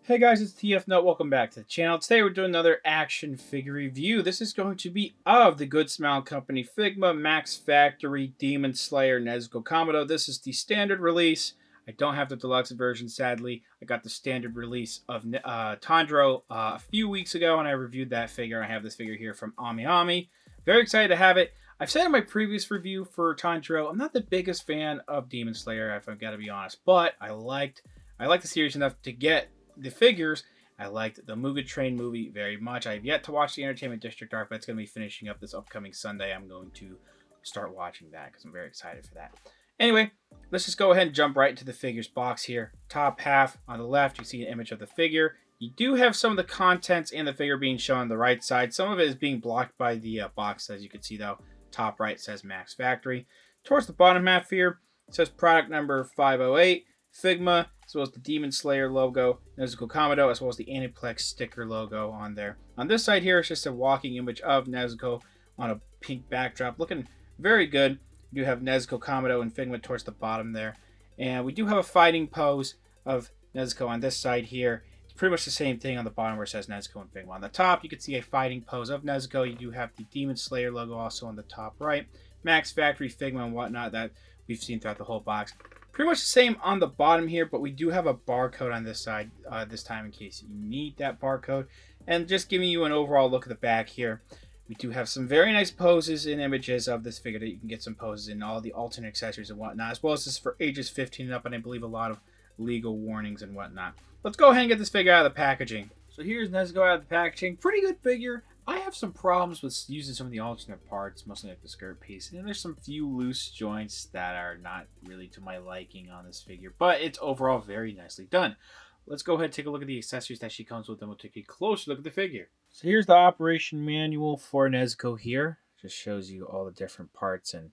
Hey guys, it's TF Note. Welcome back to the channel. Today we're doing another action figure review. This is going to be of the Good Smile Company Figma Max Factory Demon Slayer Nezuko Kamado. This is the standard release. I don't have the deluxe version, sadly. I got the standard release of Tanjiro a few weeks ago, and I reviewed that figure. I have this figure here from Amiami. Very excited to have it. I've said in my previous review for Tanjiro, I'm not the biggest fan of Demon Slayer, if I've got to be honest, but I liked the series enough to get the figures. I liked the Mugen Train movie very much. I have yet to watch the Entertainment District arc, but it's going to be finishing up this upcoming Sunday. I'm going to start watching that because I'm very excited for that. Anyway, let's just go ahead and jump right into the figures box here. Top half on the left, you see an image of the figure. You do have some of the contents in the figure being shown on the right side. Some of it is being blocked by the box, as you can see though. Top right says Max Factory. Towards the bottom half here, it says product number 508. Figma, as well as the Demon Slayer logo, Nezuko Kamado, as well as the Aniplex sticker logo on there. On this side here, it's just a walking image of Nezuko on a pink backdrop, looking very good. We do have Nezuko Kamado and Figma towards the bottom there. And we do have a fighting pose of Nezuko on this side here. It's pretty much the same thing on the bottom where it says Nezuko and Figma. On the top, you can see a fighting pose of Nezuko. You do have the Demon Slayer logo also on the top right. Max Factory, Figma, and whatnot that we've seen throughout the whole box. Pretty much the same on the bottom here, but we do have a barcode on this side this time in case you need that barcode. And just giving you an overall look at the back here, we do have some very nice poses and images of this figure that you can get some poses in, all the alternate accessories and whatnot, as well as this is for ages 15 and up, and I believe a lot of legal warnings and whatnot. Let's go ahead and get this figure out of the packaging. So here's Nezuko out of the packaging. Pretty good figure. I have some problems with using some of the alternate parts, mostly like the skirt piece. And there's some few loose joints that are not really to my liking on this figure, but it's overall very nicely done. Let's go ahead and take a look at the accessories that she comes with, and we'll take a closer look at the figure. So here's the operation manual for Nezuko here. Just shows you all the different parts and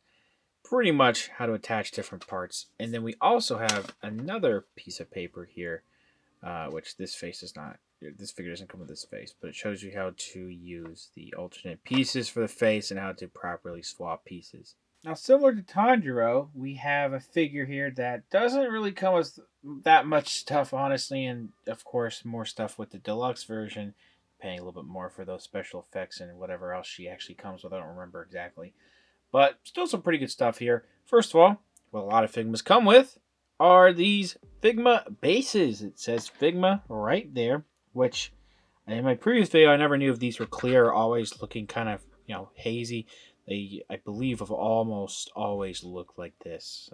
pretty much how to attach different parts. And then we also have another piece of paper here, which this face is not. This figure doesn't come with this face, but it shows you how to use the alternate pieces for the face and how to properly swap pieces. Now, similar to Tanjiro, we have a figure here that doesn't really come with that much stuff, honestly, and of course, more stuff with the deluxe version, paying a little bit more for those special effects and whatever else she actually comes with. I don't remember exactly, but still some pretty good stuff here. First of all, what a lot of Figmas come with are these Figma bases. It says Figma right there, which in my previous video, I never knew if these were clear or always looking kind of, hazy. They, I believe, have almost always looked like this.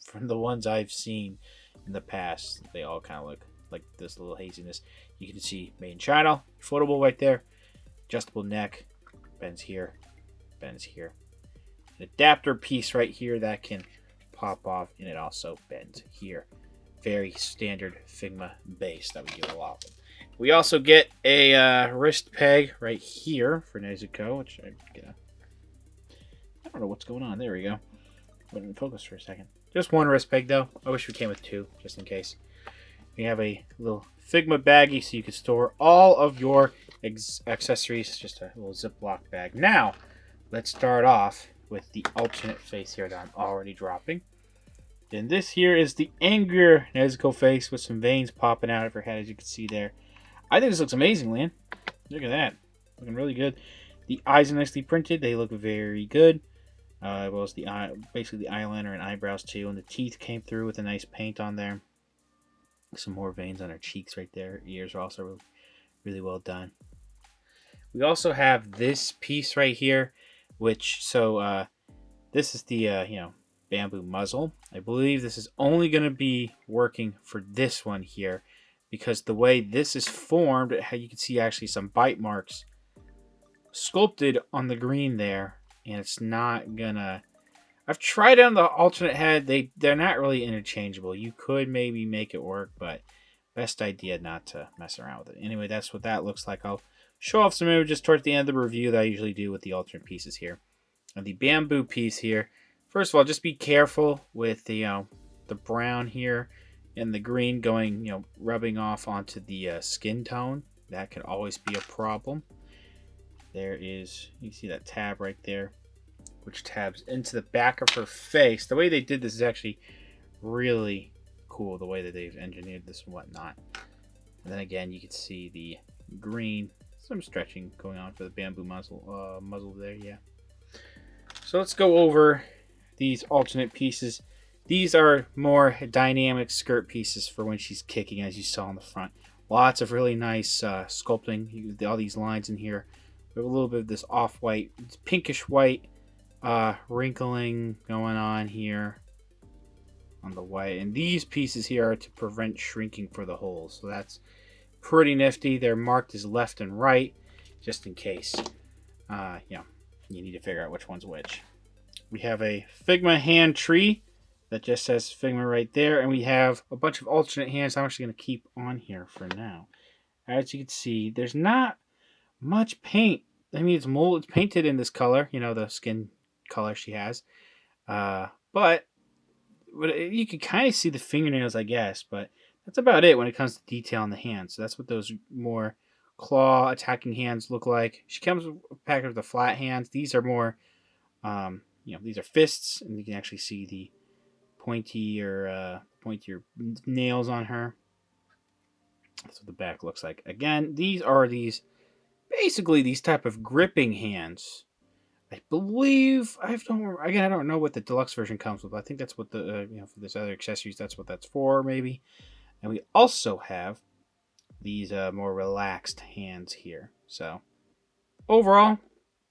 From the ones I've seen in the past, they all kind of look like this little haziness. You can see made in China, floatable right there, adjustable neck, bends here, bends here. An adapter piece right here that can pop off, and it also bends here. Very standard Figma base that we get a lot of. We also get a wrist peg right here for Nezuko, which I don't know what's going on. There we go. Went in focus for a second. Just one wrist peg though. I wish we came with two, just in case. We have a little Figma baggie so you can store all of your accessories. Just a little Ziploc bag. Now, let's start off with the alternate face here that I'm already dropping. And this here is the angrier Nezuko face with some veins popping out of her head, as you can see there. I think this looks amazing, man. Look at that. Looking really good. The eyes are nicely printed. They look very good. As well as the eye, basically the eyeliner and eyebrows too. And the teeth came through with a nice paint on there. Some more veins on her cheeks right there. Her ears are also really well done. We also have this piece right here, which, this is the, bamboo muzzle. I believe this is only going to be working for this one here, because the way this is formed, how you can see actually some bite marks sculpted on the green there, and it's not gonna. I've tried on the alternate head. They're not really interchangeable. You could maybe make it work, but best idea not to mess around with it. Anyway, that's what that looks like. I'll show off some images towards the end of the review that I usually do with the alternate pieces here. And the bamboo piece here. First of all, just be careful with the brown here and the green going, rubbing off onto the skin tone. That could always be a problem. There is, you see that tab right there, which tabs into the back of her face. The way they did this is actually really cool, the way that they've engineered this and whatnot. And then again, you can see the green, some stretching going on for the bamboo muzzle there, yeah. So let's go over these alternate pieces. These are more dynamic skirt pieces for when she's kicking, as you saw on the front. Lots of really nice sculpting. All these lines in here. We have a little bit of this off-white, pinkish white wrinkling going on here on the white. And these pieces here are to prevent shrinking for the holes. So that's pretty nifty. They're marked as left and right, just in case. You need to figure out which one's which. We have a Figma hand tree that just says Figma right there, and we have a bunch of alternate hands I'm actually going to keep on here for now. As you can see, there's not much paint. I mean, it's painted in this color, the skin color she has. But you can kind of see the fingernails, I guess, but that's about it when it comes to detail on the hands. So that's what those more claw attacking hands look like. She comes with a package of the flat hands. These are more, these are fists, and you can actually see the pointier nails on her. That's what the back looks like. Again, these are basically these type of gripping hands. I believe I don't know what the deluxe version comes with. But I think that's what the for this other accessories, that's what that's for maybe. And we also have these more relaxed hands here. So overall,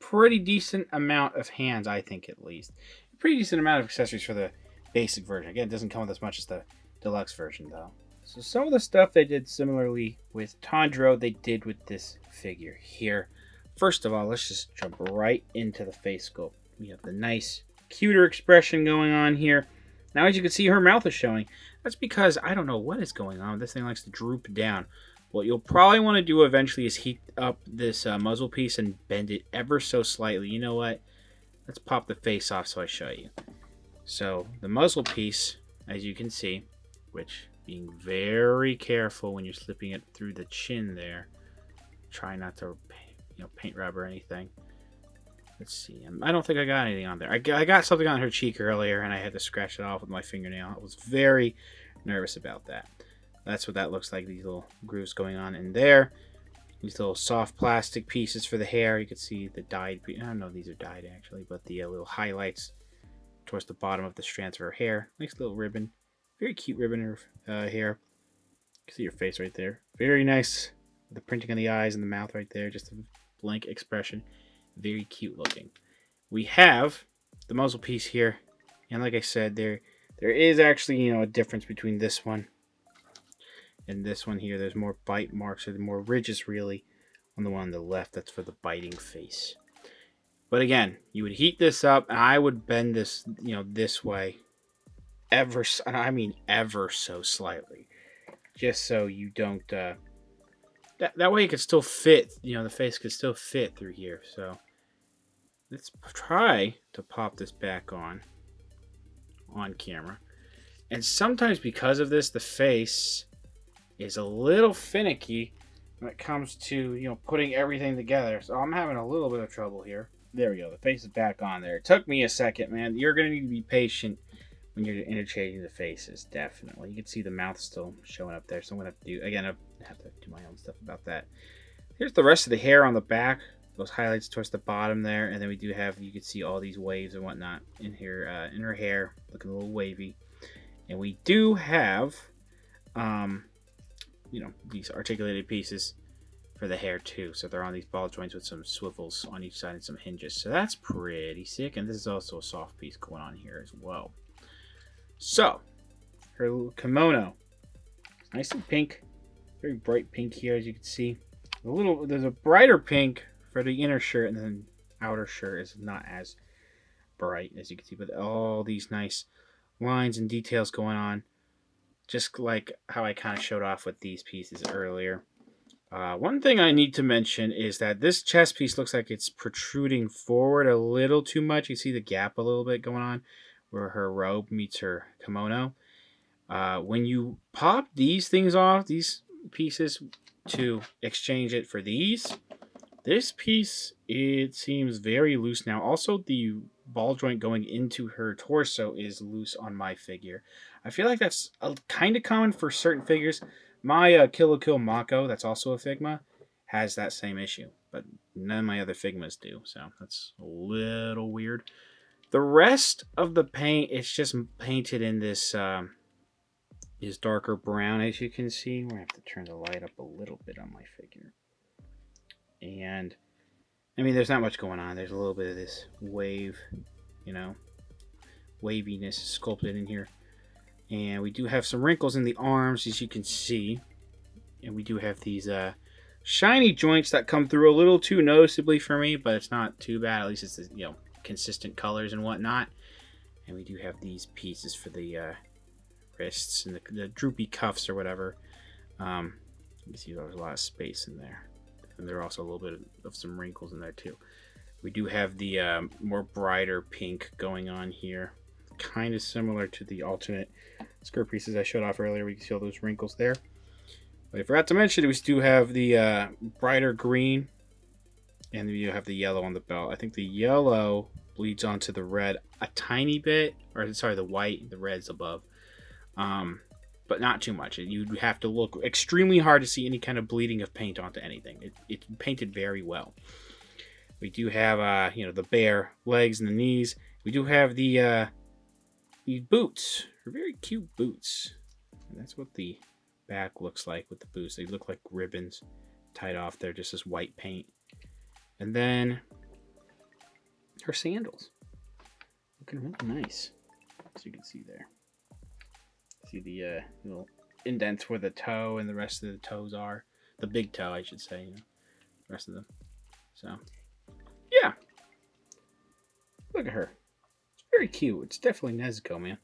pretty decent amount of hands, I think, at least. Pretty decent amount of accessories for the basic version. Again, it doesn't come with as much as the deluxe version, though. So some of the stuff they did similarly with Tanjiro, they did with this figure here. First of all, let's just jump right into the face sculpt. We have the nice, cuter expression going on here. Now, as you can see, her mouth is showing. That's because I don't know what is going on. This thing likes to droop down. What you'll probably want to do eventually is heat up this muzzle piece and bend it ever so slightly. You know what? Let's pop the face off so I show you. So the muzzle piece, as you can see, which being very careful when you're slipping it through the chin there. Try not to paint rub or anything. Let's see. I don't think I got anything on there. I got something on her cheek earlier, and I had to scratch it off with my fingernail. I was very nervous about that. That's what that looks like, these little grooves going on in there. These little soft plastic pieces for the hair. You can see the dyed, I don't know if these are dyed actually, but the little highlights towards the bottom of the strands of her hair. Nice little ribbon. Very cute ribbon in her hair. You can see your face right there. Very nice. The printing on the eyes and the mouth right there. Just a blank expression. Very cute looking. We have the muzzle piece here. And like I said, there is actually, a difference between this one and this one here. There's more bite marks, or more ridges really on the one on the left. That's for the biting face. But again, you would heat this up, and I would bend this, this way ever so slightly, just so you don't that way it could still fit, the face could still fit through here. So let's try to pop this back on camera. And sometimes because of this, the face is a little finicky when it comes to, putting everything together. So I'm having a little bit of trouble here. There we go. The face is back on there. It took me a second, man. You're going to need to be patient when you're interchanging the faces, definitely. You can see the mouth still showing up there. So I'm going to have to do, again, I have to do my own stuff about that. Here's the rest of the hair on the back. Those highlights towards the bottom there. And then we do have, you can see all these waves and whatnot in here, in her hair, looking a little wavy. And we do have, these articulated pieces for the hair too. So they're on these ball joints with some swivels on each side and some hinges. So that's pretty sick. And this is also a soft piece going on here as well. So, her little kimono. It's nice and pink. Very bright pink here, as you can see. There's a brighter pink for the inner shirt, and then outer shirt is not as bright, as you can see. But all these nice lines and details going on. Just like how I kind of showed off with these pieces earlier. One thing I need to mention is that this chest piece looks like it's protruding forward a little too much. You see the gap a little bit going on where her robe meets her kimono. When you pop these things off, these pieces, to exchange it for this piece, it seems very loose now. Also, the ball joint going into her torso is loose on my figure. I feel like that's kind of common for certain figures, My Kill la Kill Mako, that's also a Figma, has that same issue, but none of my other Figmas do, so that's a little weird. The rest of the paint, it's just painted in this is darker brown, as you can see. We're gonna have to turn the light up a little bit on my figure. And I mean, there's not much going on. There's a little bit of this wave, you know, waviness sculpted in here. And we do have some wrinkles in the arms, as you can see. And we do have these shiny joints that come through a little too noticeably for me, but it's not too bad. At least it's, you know, consistent colors and whatnot. And we do have these pieces for the wrists and the droopy cuffs or whatever. You can see there's a lot of space in there. And there are also a little bit of some wrinkles in there too. We do have the more brighter pink going on here. Kind of similar to the alternate skirt pieces I showed off earlier. We can see all those wrinkles there. But I forgot to mention, we do have the brighter green. And we do have the yellow on the belt. I think the yellow bleeds onto the red a tiny bit. Or sorry, the white. The red's above. But not too much. You'd have to look extremely hard to see any kind of bleeding of paint onto anything. It's painted very well. We do have, you know, the bare legs and the knees. We do have the boots. They're very cute boots. And that's what the back looks like with the boots. They look like ribbons tied off there, just as white paint. And then her sandals. Looking really nice, as you can see there. See the little indents where the toe and the rest of the toes are. The big toe, I should say. You know, the rest of them. So, yeah. Look at her. It's very cute. It's definitely Nezuko, man.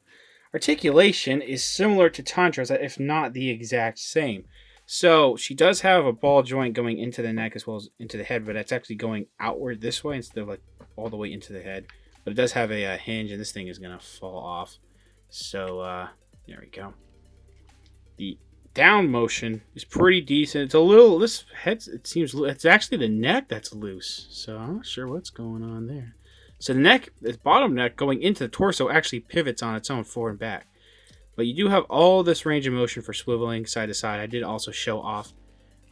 Articulation is similar to Tantra's, if not the exact same. So, she does have a ball joint going into the neck as well as into the head, but it's actually going outward this way instead of like all the way into the head. But it does have a hinge, and this thing is going to fall off. So, there we go. The down motion is pretty decent. It's a little, this head, it seems, it's actually the neck that's loose. So I'm not sure what's going on there. So the neck, this bottom neck going into the torso actually pivots on its own forward and back. But you do have all this range of motion for swiveling side to side. I did also show off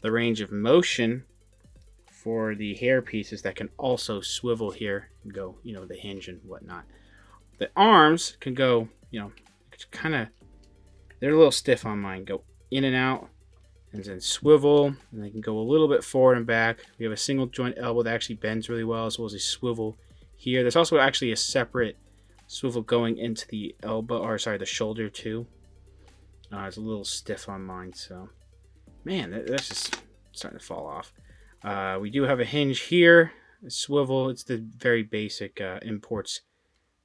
the range of motion for the hair pieces that can also swivel here and go, you know, the hinge and whatnot. The arms can go, you know, kind of, they're a little stiff on mine. Go in and out, and then swivel, and they can go a little bit forward and back. We have a single joint elbow that actually bends really well, as well as a swivel here. There's also actually a separate swivel going into the elbow, or sorry, the shoulder too. It's a little stiff on mine, so man, that's just starting to fall off. We do have a hinge here, a swivel. It's the very basic imports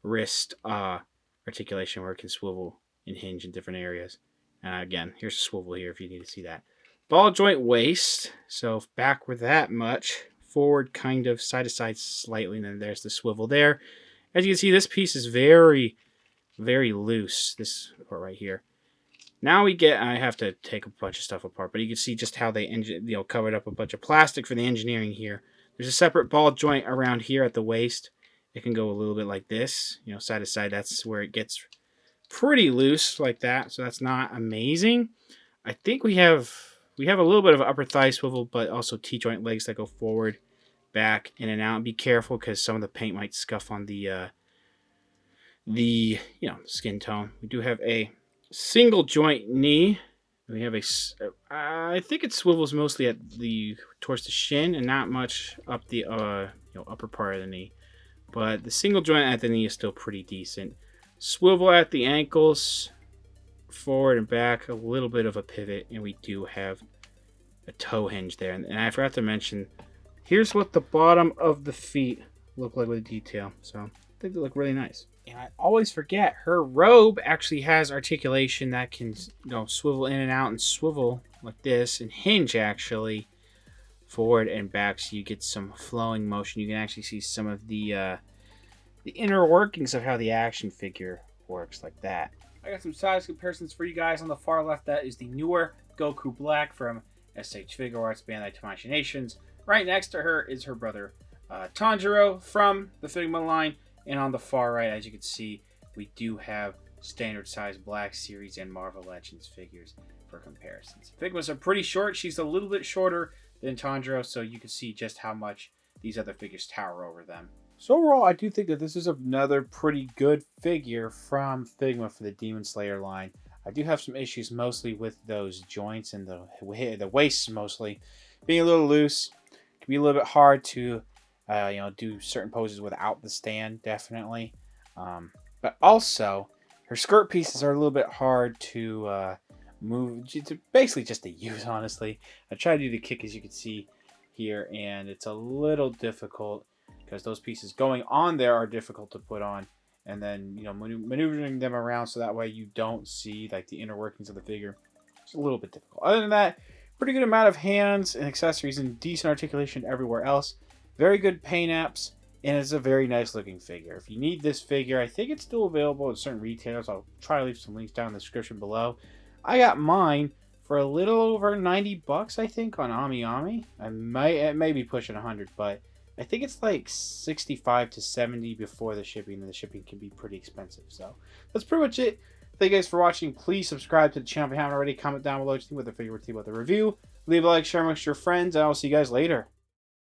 wrist articulation where it can swivel and hinge in different areas. Again, here's a swivel here if you need to see that. Ball joint waist, so backward that much, forward kind of, side to side slightly, and then there's the swivel there. As you can see, this piece is very, very loose, this part right here. Now we get, I have to take a bunch of stuff apart, but you can see just how they covered up a bunch of plastic for the engineering here. There's a separate ball joint around here at the waist. It can go a little bit like this, you know, side to side. That's where it gets pretty loose like that, so that's not amazing. I think we have a little bit of upper thigh swivel, but also T-joint legs that go forward, back, in and out. Be careful because some of the paint might scuff on the skin tone. We do have a single joint knee. We have I think it swivels mostly towards the shin and not much up the upper part of the knee. But the single joint at the knee is still pretty decent. Swivel at the ankles, forward and back, a little bit of a pivot, and we do have a toe hinge there. And I forgot to mention, here's what the bottom of the feet look like with detail. So I think they look really nice. And I always forget, her robe actually has articulation that can, swivel in and out and swivel like this, and hinge actually forward and back, so you get some flowing motion. You can actually see some of the inner workings of how the action figure works like that. I got some size comparisons for you guys. On the far left, that is the newer Goku Black from SH Figure Arts Bandai Tamashii Nations. Right next to her is her brother Tanjiro from the Figma line. And on the far right, as you can see, we do have standard size Black Series and Marvel Legends figures. for comparisons. Figma's are pretty short. She's a little bit shorter than Tanjiro, so you can see just how much these other figures tower over them. So overall, I do think that this is another pretty good figure from Figma for the Demon Slayer line. I do have some issues mostly with those joints and the waists mostly being a little loose. It can be a little bit hard to do certain poses without the stand, definitely. But also, her skirt pieces are a little bit hard to move, basically just to use, honestly. I tried to do the kick, as you can see here, and it's a little difficult because those pieces going on there are difficult to put on. And then, maneuvering them around so that way you don't see like the inner workings of the figure. It's a little bit difficult. Other than that, pretty good amount of hands and accessories and decent articulation everywhere else. Very good paint apps, and it's a very nice looking figure. If you need this figure, I think it's still available at certain retailers. I'll try to leave some links down in the description below. I got mine for a little over 90 bucks, I think, on Amiami. It may be pushing 100, but I think it's like 65 to 70 before the shipping, and the shipping can be pretty expensive. So that's pretty much it. Thank you guys for watching. Please subscribe to the channel if you haven't already. Comment down below what you think about the figure, what you think about the review. Leave a like, share amongst your friends, and I'll see you guys later.